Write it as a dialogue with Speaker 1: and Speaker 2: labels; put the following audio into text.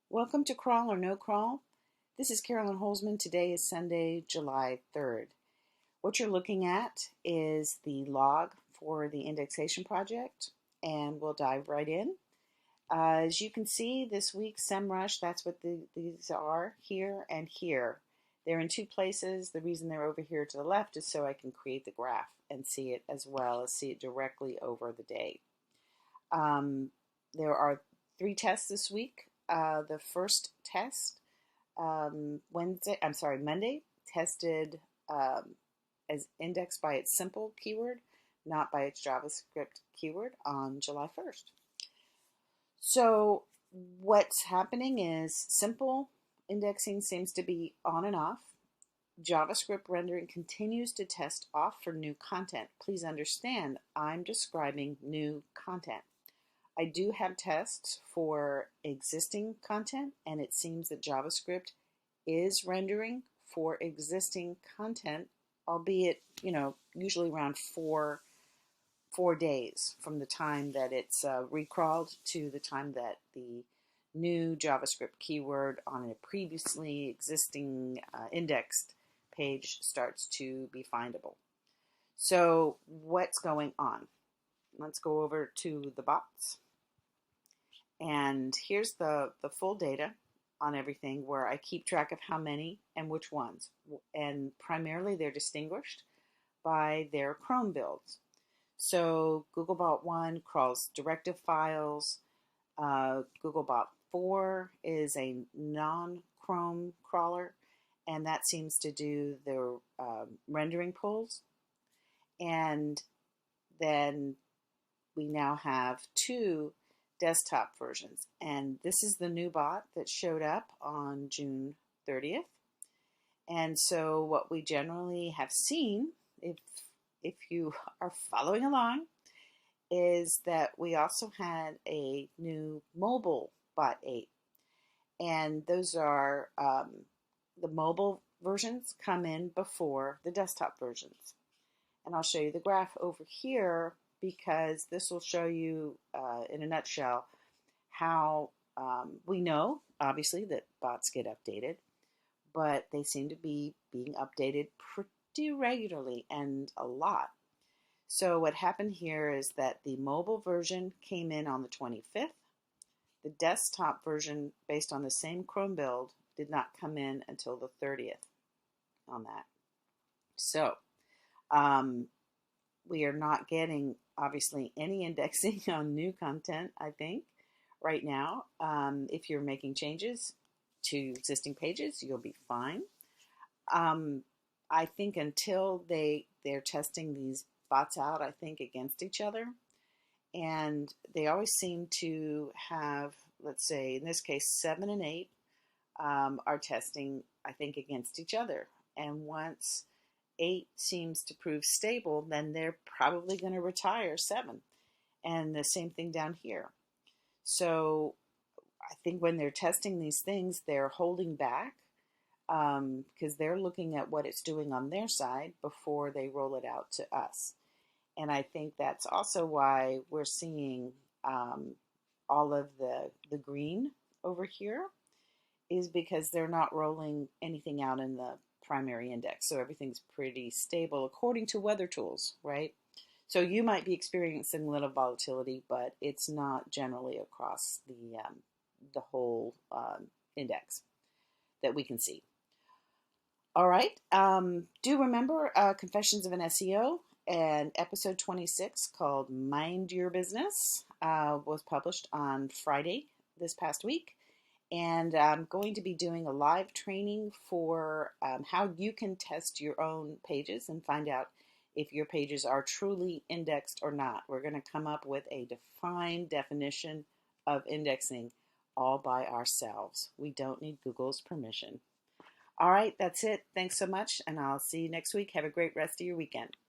Speaker 1: Welcome to Crawl or No Crawl. This is Carolyn Holzman. Today is Sunday, July 3rd. What you're looking at is the log for the indexation project, and we'll dive right in. As you can see, this week, SEMrush, that's what these are, here and here. They're in two places. The reason they're over here to the left is so I can create the graph and see it as well as see it directly over the day. There are 3 tests this week. The first test, Monday, tested as indexed by its simple keyword, not by its JavaScript keyword on July 1st. So what's happening is simple indexing seems to be on and off. JavaScript rendering continues to test off for new content. Please understand, I'm describing new content. I do have tests for existing content, and it seems that JavaScript is rendering for existing content, albeit, usually around four days from the time that it's recrawled to the time that the new JavaScript keyword on a previously existing indexed page starts to be findable. So what's going on? Let's go over to the bots. And here's the full data on everything where I keep track of how many and which ones. And primarily they're distinguished by their Chrome builds. So Googlebot 1 crawls directive files. Googlebot 4 is a non-Chrome crawler, and that seems to do the rendering pulls. And then we now have 2 desktop versions, and this is the new bot that showed up on June 30th. And so what we generally have seen, if you are following along, is that we also had a new mobile bot 8, and those are the mobile versions come in before the desktop versions. And I'll show you the graph over here, because this will show you in a nutshell how we know, obviously, that bots get updated, but they seem to be being updated pretty regularly and a lot. So what happened here is that the mobile version came in on the 25th. The desktop version, based on the same Chrome build, did not come in until the 30th on that. So we are not getting, obviously, any indexing on new content, I think, right now. If you're making changes to existing pages, you'll be fine. I think until they're testing these bots out, I think, against each other, and they always seem to have, let's say, in this case, 7 and 8 are testing, I think, against each other. And once 8 seems to prove stable, then they're probably going to retire 7. And the same thing down here. So I think when they're testing these things, they're holding back because they're looking at what it's doing on their side before they roll it out to us. And I think that's also why we're seeing all of the green over here, is because they're not rolling anything out in the primary index. So everything's pretty stable according to weather tools, right? So you might be experiencing a little volatility, but it's not generally across the whole index that we can see. All right. Do remember Confessions of an SEO, and episode 26 called Mind Your Business was published on Friday this past week. And I'm going to be doing a live training for how you can test your own pages and find out if your pages are truly indexed or not. We're going to come up with a defined definition of indexing all by ourselves. We don't need Google's permission. All right, that's it. Thanks so much, and I'll see you next week. Have a great rest of your weekend.